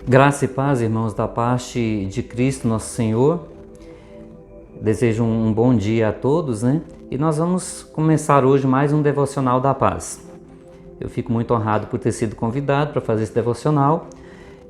Graça e paz, irmãos, da parte de Cristo, nosso Senhor. Desejo um bom dia a todos, né? E nós vamos começar hoje mais um Devocional da Paz. Eu fico muito honrado por ter sido convidado para fazer esse devocional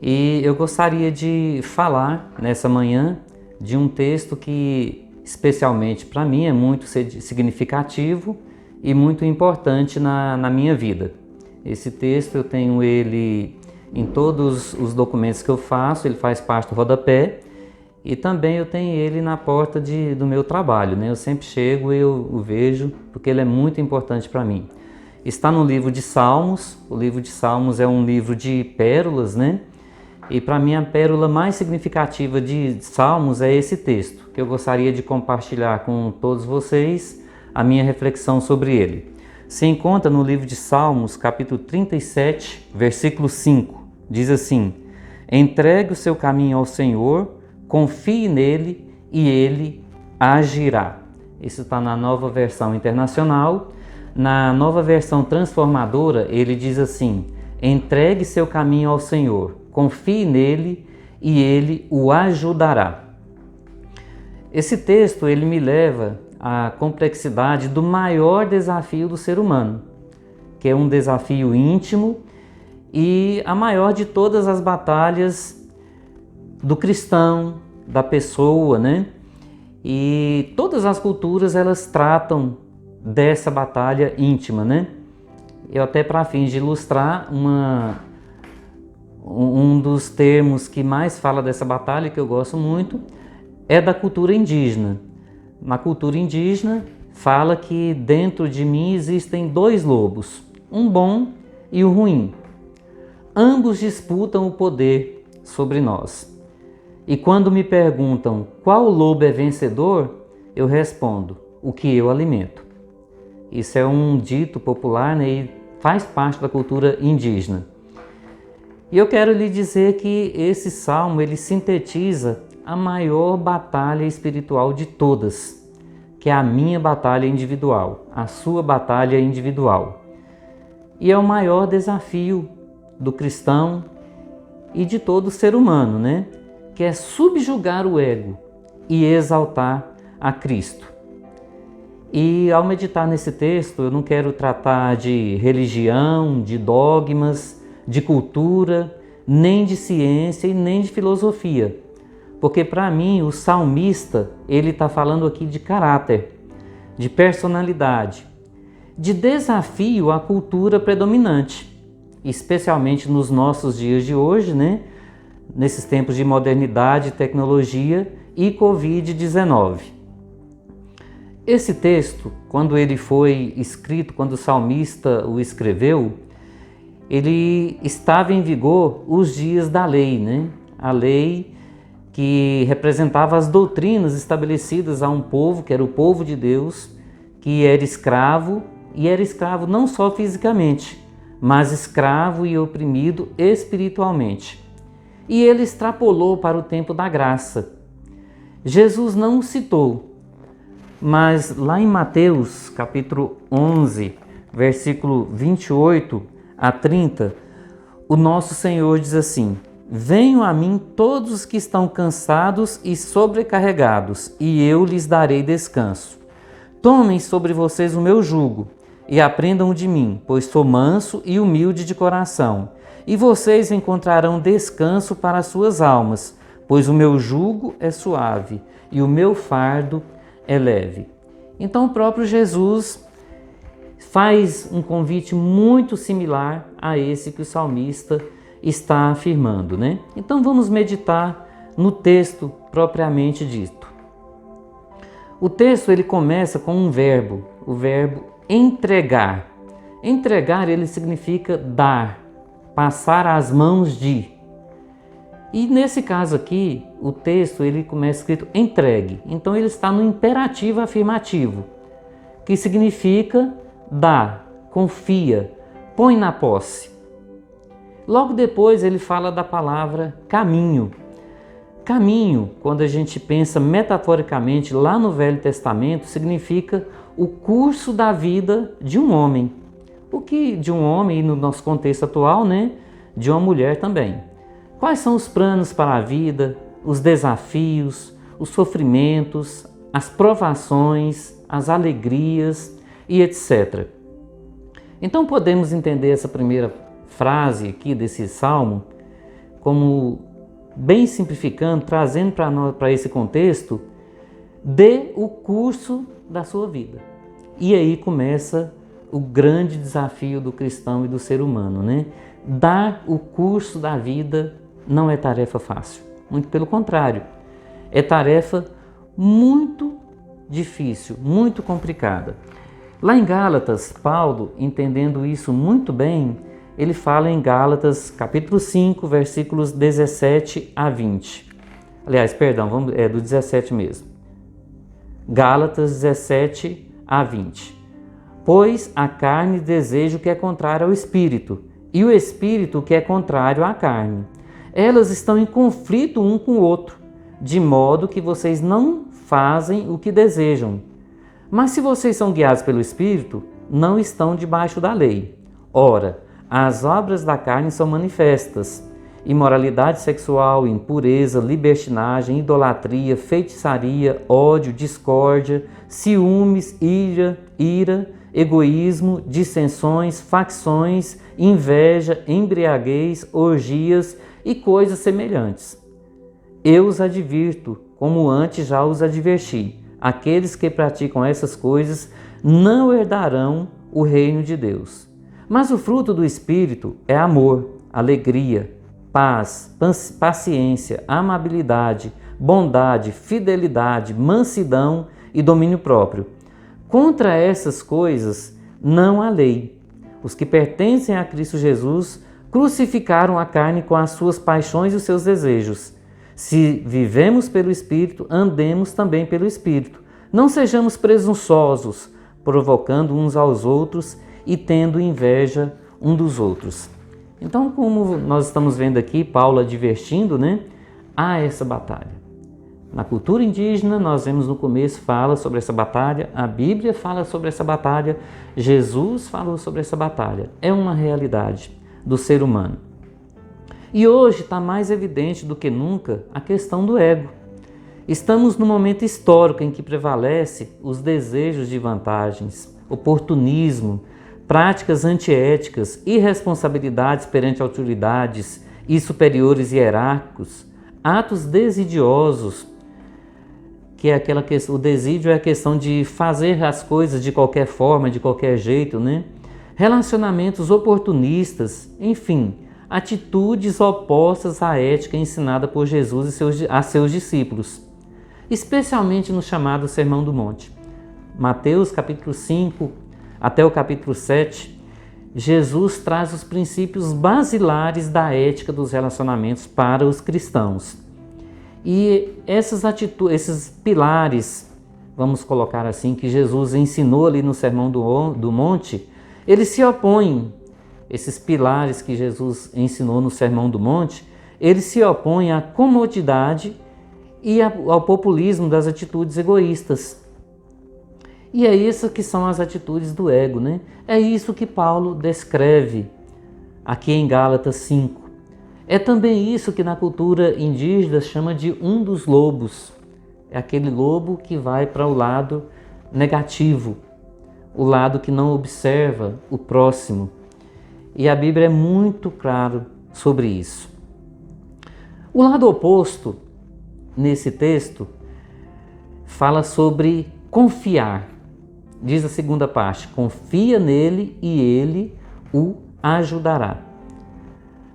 e eu gostaria de falar nessa manhã de um texto que, especialmente para mim, é muito significativo e muito importante na minha vida. Esse texto eu tenho ele em todos os documentos que eu faço, ele faz parte do rodapé e também eu tenho ele na porta do meu trabalho, né? Eu sempre chego e eu o vejo porque ele é muito importante para mim. Está no livro de Salmos. O livro de Salmos é um livro de pérolas, né? E para mim a pérola mais significativa de Salmos é esse texto, que eu gostaria de compartilhar com todos vocês a minha reflexão sobre ele. Se encontra no livro de Salmos, capítulo 37, versículo 5. Diz assim: entregue o seu caminho ao Senhor, confie nele e ele agirá. Isso está na Nova Versão Internacional. Na Nova Versão Transformadora, ele diz assim: entregue seu caminho ao Senhor, confie nele e ele o ajudará. Esse texto ele me leva à complexidade do maior desafio do ser humano, que é um desafio íntimo e a maior de todas as batalhas do cristão, da pessoa, né? E todas as culturas elas tratam dessa batalha íntima, né? Eu até para fins de ilustrar um dos termos que mais fala dessa batalha, que eu gosto muito, é da cultura indígena. Na cultura indígena fala que dentro de mim existem dois lobos, um bom e o ruim. Ambos disputam o poder sobre nós. E quando me perguntam qual lobo é vencedor, eu respondo: o que eu alimento. Isso é um dito popular, né, e faz parte da cultura indígena. E eu quero lhe dizer que esse salmo ele sintetiza a maior batalha espiritual de todas, que é a minha batalha individual, a sua batalha individual. E é o maior desafio do cristão e de todo ser humano, né? Que é subjugar o ego e exaltar a Cristo. E ao meditar nesse texto, eu não quero tratar de religião, de dogmas, de cultura, nem de ciência e nem de filosofia. Porque para mim o salmista, ele está falando aqui de caráter, de personalidade, de desafio à cultura predominante, especialmente nos nossos dias de hoje, né? Nesses tempos de modernidade, tecnologia e Covid-19. Esse texto, quando ele foi escrito, quando o salmista o escreveu, ele estava em vigor os dias da lei, né? A lei que representava as doutrinas estabelecidas a um povo, que era o povo de Deus, que era escravo, e era escravo não só fisicamente, mas escravo e oprimido espiritualmente. E ele extrapolou para o tempo da graça. Jesus não o citou, mas lá em Mateus, capítulo 11, versículo 28 a 30, o nosso Senhor diz assim: venham a mim todos os que estão cansados e sobrecarregados, e eu lhes darei descanso. Tomem sobre vocês o meu jugo e aprendam de mim, pois sou manso e humilde de coração, e vocês encontrarão descanso para as suas almas, pois o meu jugo é suave e o meu fardo é leve. Então o próprio Jesus faz um convite muito similar a esse que o salmista está afirmando, né? Então vamos meditar no texto propriamente dito. O texto ele começa com um verbo, o verbo entregar. Entregar ele significa dar, passar às mãos de. E nesse caso aqui, o texto ele começa escrito entregue. Então ele está no imperativo afirmativo, que significa dá, confia, põe na posse. Logo depois ele fala da palavra caminho. Caminho, quando a gente pensa metaforicamente lá no Velho Testamento, significa o curso da vida de um homem. O que de um homem, e no nosso contexto atual, né, de uma mulher também. Quais são os planos para a vida, os desafios, os sofrimentos, as provações, as alegrias e etc. Então podemos entender essa primeira frase aqui desse salmo como, bem simplificando, trazendo para esse contexto, dê o curso da sua vida. E aí começa o grande desafio do cristão e do ser humano, né? Dar o curso da vida não é tarefa fácil, muito pelo contrário, é tarefa muito difícil, muito complicada. Lá em Gálatas, Paulo, entendendo isso muito bem, ele fala em Gálatas capítulo 5, versículos 17 a 20. Aliás, perdão, é do 17 mesmo. Gálatas 17 a 20. Pois a carne deseja o que é contrário ao espírito, e o espírito o que é contrário à carne. Elas estão em conflito um com o outro, de modo que vocês não fazem o que desejam. Mas se vocês são guiados pelo Espírito, não estão debaixo da lei. Ora, as obras da carne são manifestas: imoralidade sexual, impureza, libertinagem, idolatria, feitiçaria, ódio, discórdia, ciúmes, ira, egoísmo, dissensões, facções, inveja, embriaguez, orgias e coisas semelhantes. Eu os advirto, como antes já os adverti: aqueles que praticam essas coisas não herdarão o reino de Deus. Mas o fruto do Espírito é amor, alegria, paz, paciência, amabilidade, bondade, fidelidade, mansidão e domínio próprio. Contra essas coisas não há lei. Os que pertencem a Cristo Jesus crucificaram a carne com as suas paixões e os seus desejos. Se vivemos pelo Espírito, andemos também pelo Espírito. Não sejamos presunçosos, provocando uns aos outros e tendo inveja um dos outros. Então, como nós estamos vendo aqui, Paulo advertindo, há essa batalha. Na cultura indígena, nós vemos no começo, fala sobre essa batalha, a Bíblia fala sobre essa batalha, Jesus falou sobre essa batalha. É uma realidade do ser humano. E hoje está mais evidente do que nunca a questão do ego. Estamos num momento histórico em que prevalece os desejos de vantagens, oportunismo, práticas antiéticas, irresponsabilidades perante autoridades e superiores hierárquicos, atos desidiosos, que é aquela questão, o desídio é a questão de fazer as coisas de qualquer forma, de qualquer jeito, Relacionamentos oportunistas, enfim, atitudes opostas à ética ensinada por Jesus a seus discípulos, especialmente no chamado Sermão do Monte. Mateus capítulo 5 até o capítulo 7, Jesus traz os princípios basilares da ética dos relacionamentos para os cristãos. E esses pilares, vamos colocar assim, que Jesus ensinou ali no Sermão do Monte, eles se opõem, esses pilares que Jesus ensinou no Sermão do Monte, eles se opõem à comodidade e ao populismo das atitudes egoístas. E é isso que são as atitudes do ego, É isso que Paulo descreve aqui em Gálatas 5. É também isso que na cultura indígena chama de um dos lobos. É aquele lobo que vai para o lado negativo, o lado que não observa o próximo. E a Bíblia é muito clara sobre isso. O lado oposto, nesse texto, fala sobre confiar. Diz a segunda parte: confia nele e ele o ajudará.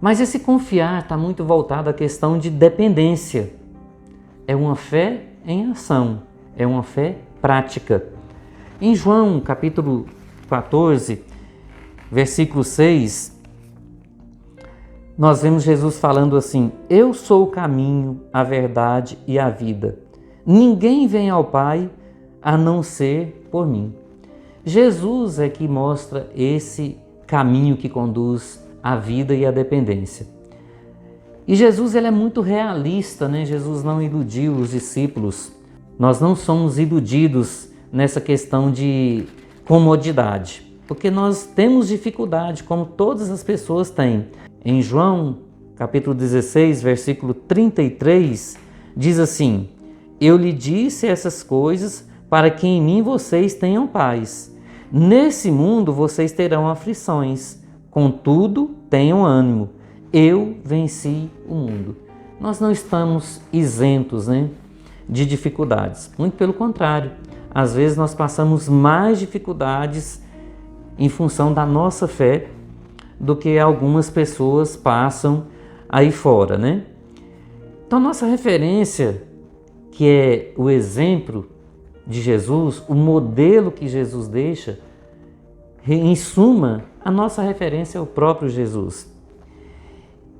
Mas esse confiar está muito voltado à questão de dependência. É uma fé em ação, é uma fé prática. Em João capítulo 14, versículo 6, nós vemos Jesus falando assim: eu sou o caminho, a verdade e a vida. Ninguém vem ao Pai a não ser por mim. Jesus é que mostra esse caminho que conduz à vida e à dependência. E Jesus ele é muito realista, Jesus não iludiu os discípulos. Nós não somos iludidos nessa questão de comodidade, porque nós temos dificuldade, como todas as pessoas têm. Em João capítulo 16, versículo 33, diz assim: eu lhe disse essas coisas para que em mim vocês tenham paz. Nesse mundo vocês terão aflições, contudo tenham ânimo. Eu venci o mundo. Nós não estamos isentos, de dificuldades. Muito pelo contrário. Às vezes nós passamos mais dificuldades em função da nossa fé do que algumas pessoas passam aí fora, Então nossa referência, que é o exemplo de Jesus, o modelo que Jesus deixa, em suma, a nossa referência é o próprio Jesus.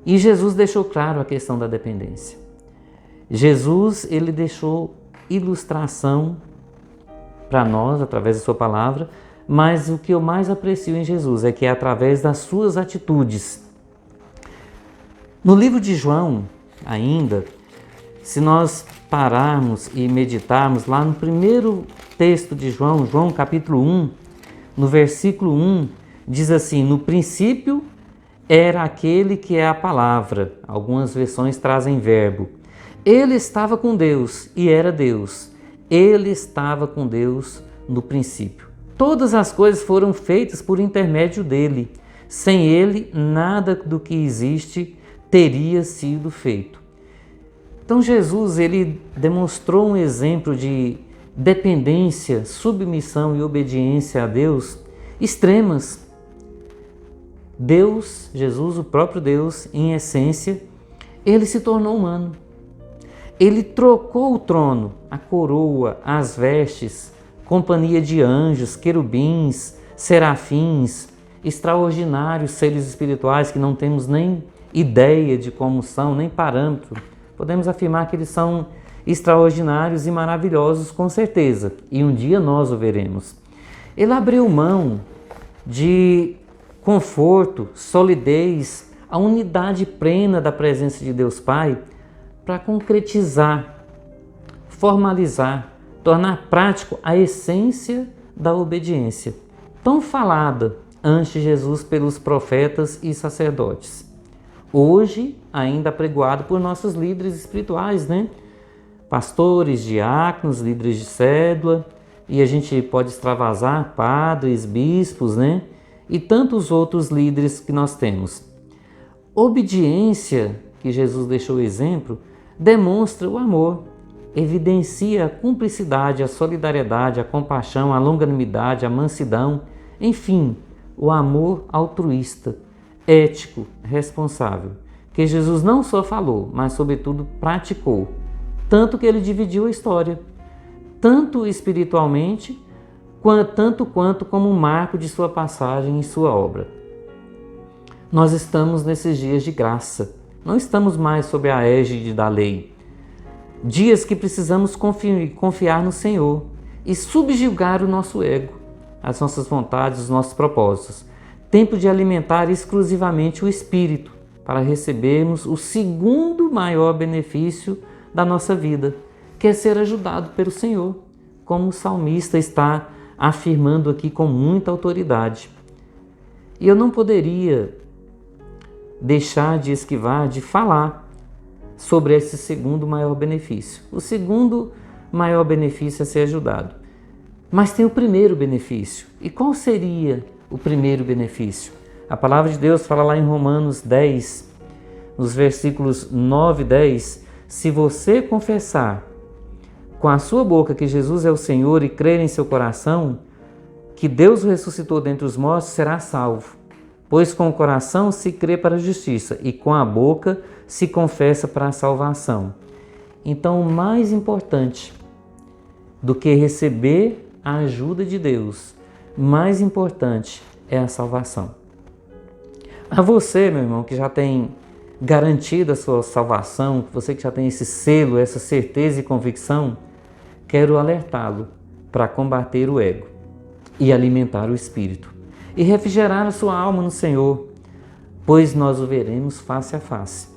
E Jesus deixou claro a questão da dependência. Jesus, ele deixou ilustração para nós, através da sua palavra, mas o que eu mais aprecio em Jesus é que é através das suas atitudes. No livro de João, ainda, se nós pararmos e meditarmos lá no primeiro texto de João, João capítulo 1, no versículo 1, diz assim: no princípio era aquele que é a palavra. Algumas versões trazem verbo. Ele estava com Deus e era Deus. Ele estava com Deus no princípio. Todas as coisas foram feitas por intermédio dele. Sem ele, nada do que existe teria sido feito. Então Jesus, ele demonstrou um exemplo de dependência, submissão e obediência a Deus extremas. Deus, Jesus, o próprio Deus, em essência, ele se tornou humano. Ele trocou o trono, a coroa, as vestes, companhia de anjos, querubins, serafins, extraordinários seres espirituais que não temos nem ideia de como são, nem parâmetro. Podemos afirmar que eles são extraordinários e maravilhosos, com certeza, e um dia nós o veremos. Ele abriu mão de conforto, solidez, a unidade plena da presença de Deus Pai para concretizar, formalizar, tornar prático a essência da obediência, tão falada antes de Jesus pelos profetas e sacerdotes. Hoje, ainda apregoado por nossos líderes espirituais, Pastores, diáconos, líderes de cédula, e a gente pode extravasar padres, bispos, e tantos outros líderes que nós temos. Obediência, que Jesus deixou exemplo, demonstra o amor, evidencia a cumplicidade, a solidariedade, a compaixão, a longanimidade, a mansidão, enfim, o amor altruísta, ético, responsável, que Jesus não só falou, mas sobretudo praticou, tanto que ele dividiu a história, tanto espiritualmente, tanto quanto como um marco de sua passagem em sua obra. Nós estamos nesses dias de graça, não estamos mais sob a égide da lei. Dias que precisamos confiar no Senhor e subjugar o nosso ego, as nossas vontades, os nossos propósitos. Tempo de alimentar exclusivamente o Espírito para recebermos o segundo maior benefício da nossa vida, que é ser ajudado pelo Senhor, como o salmista está afirmando aqui com muita autoridade. E eu não poderia deixar de esquivar de falar sobre esse segundo maior benefício. O segundo maior benefício é ser ajudado. Mas tem o primeiro benefício. E qual seria o primeiro benefício? A palavra de Deus fala lá em Romanos 10, nos versículos 9 e 10, se você confessar com a sua boca que Jesus é o Senhor e crer em seu coração que Deus o ressuscitou dentre os mortos, será salvo. Pois com o coração se crê para a justiça e com a boca se confessa para a salvação. Então, o mais importante do que receber a ajuda de Deus, mais importante é a salvação. A você, meu irmão, que já tem garantido a sua salvação, você que já tem esse selo, essa certeza e convicção, quero alertá-lo para combater o ego e alimentar o espírito e refrigerar a sua alma no Senhor, pois nós o veremos face a face.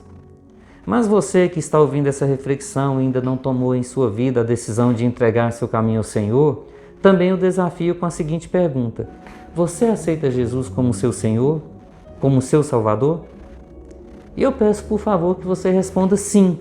Mas você que está ouvindo essa reflexão e ainda não tomou em sua vida a decisão de entregar seu caminho ao Senhor, também o desafio com a seguinte pergunta: você aceita Jesus como seu Senhor? Como seu Salvador? E eu peço, por favor, que você responda sim.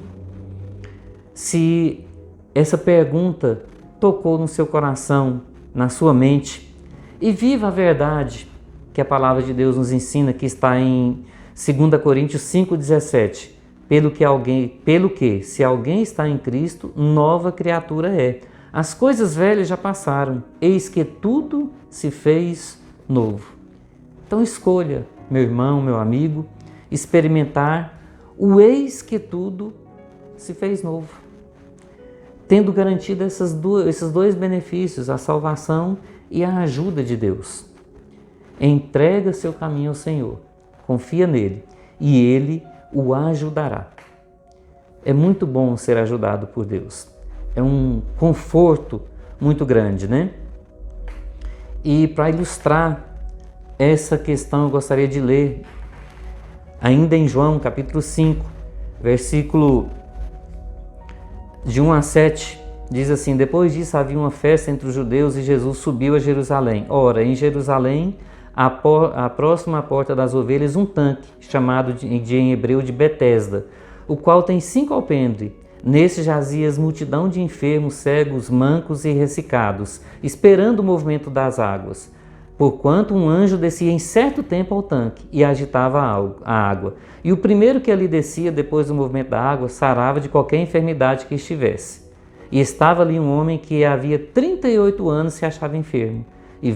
Se essa pergunta tocou no seu coração, na sua mente, e viva a verdade que a palavra de Deus nos ensina, que está em 2 Coríntios 5,17. Pelo que, se alguém está em Cristo, nova criatura é. As coisas velhas já passaram, eis que tudo se fez novo. Então escolha, meu irmão, meu amigo, experimentar o eis que tudo se fez novo, tendo garantido esses dois benefícios, a salvação e a ajuda de Deus. Entrega seu caminho ao Senhor, confia nele e ele o ajudará. É muito bom ser ajudado por Deus. É um conforto muito grande, né? E para ilustrar essa questão, eu gostaria de ler ainda em João, capítulo 5, versículo de 1 a 7, diz assim: depois disso havia uma festa entre os judeus e Jesus subiu a Jerusalém. Ora, em Jerusalém, à próxima porta das ovelhas, um tanque, chamado em hebreu de Betesda, o qual tem 5 alpendres. Nesse jazia multidão de enfermos, cegos, mancos e ressecados, esperando o movimento das águas. Porquanto um anjo descia em certo tempo ao tanque e agitava a água. E o primeiro que ali descia, depois do movimento da água, sarava de qualquer enfermidade que estivesse. E estava ali um homem que havia 38 anos se achava enfermo. E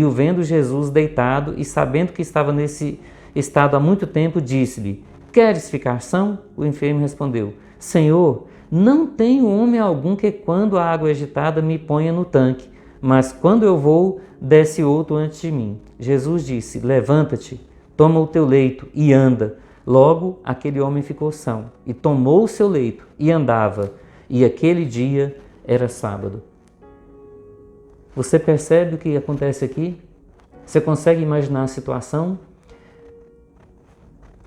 o vendo Jesus deitado e sabendo que estava nesse estado há muito tempo, disse-lhe: queres ficar são? O enfermo respondeu: Senhor, não tenho homem algum que quando a água é agitada me ponha no tanque, mas quando eu vou, desce outro antes de mim. Jesus disse: levanta-te, toma o teu leito e anda. Logo aquele homem ficou são, e tomou o seu leito e andava, e aquele dia era sábado. Você percebe o que acontece aqui? Você consegue imaginar a situação?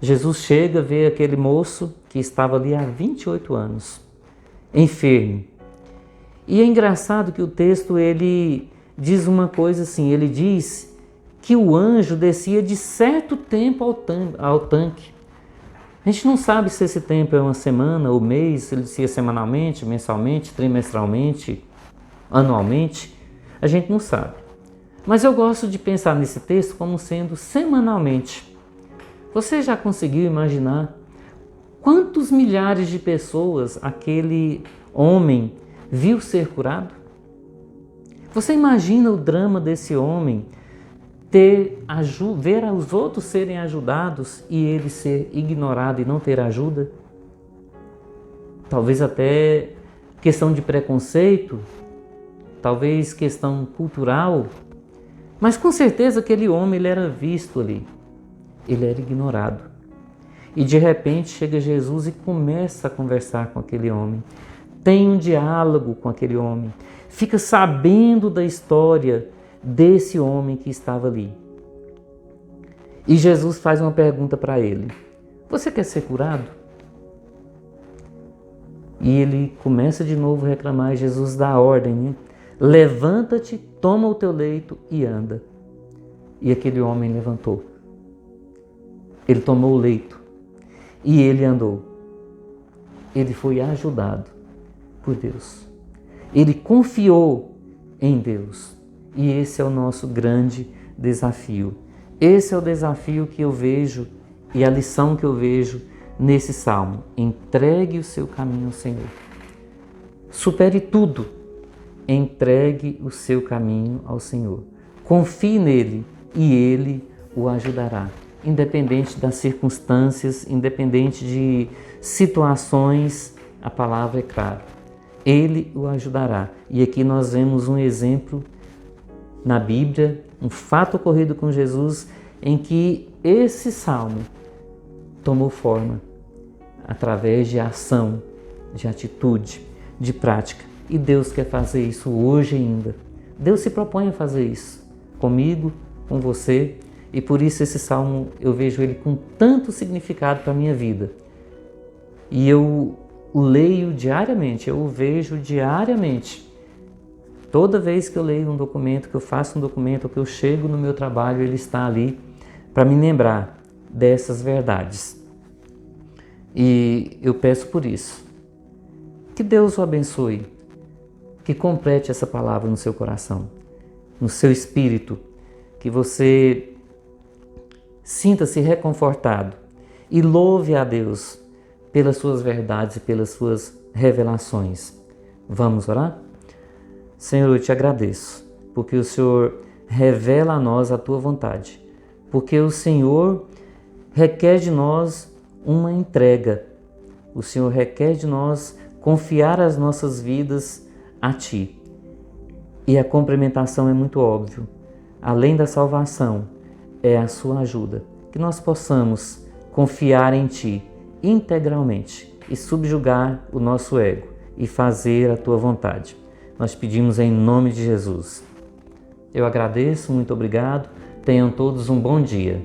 Jesus chega, vê aquele moço que estava ali há 28 anos, enfermo. E é engraçado que o texto ele diz uma coisa assim, ele diz que o anjo descia de certo tempo ao tanque. A gente não sabe se esse tempo é uma semana ou mês, se ele descia semanalmente, mensalmente, trimestralmente, anualmente. A gente não sabe. Mas eu gosto de pensar nesse texto como sendo semanalmente. Você já conseguiu imaginar quantos milhares de pessoas aquele homem viu ser curado? Você imagina o drama desse homem ver os outros serem ajudados e ele ser ignorado e não ter ajuda? Talvez até questão de preconceito, talvez questão cultural, mas com certeza aquele homem ele era visto ali, ele era ignorado. E de repente chega Jesus e começa a conversar com aquele homem, tem um diálogo com aquele homem, fica sabendo da história desse homem que estava ali. E Jesus faz uma pergunta para ele: você quer ser curado? E ele começa de novo a reclamar, e Jesus dá a ordem, né? Levanta-te, toma o teu leito e anda. E aquele homem levantou. Ele tomou o leito e ele andou. Ele foi ajudado por Deus. Ele confiou em Deus. E esse é o nosso grande desafio. Esse é o desafio que eu vejo e a lição que eu vejo nesse salmo. Entregue o seu caminho ao Senhor. Supere tudo. Entregue o seu caminho ao Senhor. Confie nele e ele o ajudará. Independente das circunstâncias, independente de situações, a palavra é clara. Ele o ajudará. E aqui nós vemos um exemplo na Bíblia, um fato ocorrido com Jesus, em que esse salmo tomou forma através de ação, de atitude, de prática. E Deus quer fazer isso hoje ainda. Deus se propõe a fazer isso comigo, com você, e por isso esse salmo eu vejo ele com tanto significado para a minha vida. E eu o leio diariamente, eu o vejo diariamente. Toda vez que eu leio um documento, que eu faço um documento, ou que eu chego no meu trabalho, ele está ali para me lembrar dessas verdades. E eu peço por isso. Que Deus o abençoe, que complete essa palavra no seu coração, no seu espírito, que você sinta-se reconfortado e louve a Deus pelas suas verdades e pelas suas revelações. Vamos orar? Senhor, eu te agradeço, porque o Senhor revela a nós a tua vontade, porque o Senhor requer de nós uma entrega, o Senhor requer de nós confiar as nossas vidas a ti. E a complementação é muito óbvio, além da salvação, é a sua ajuda, que nós possamos confiar em ti integralmente e subjugar o nosso ego e fazer a tua vontade. Nós pedimos em nome de Jesus. Eu agradeço, muito obrigado. Tenham todos um bom dia.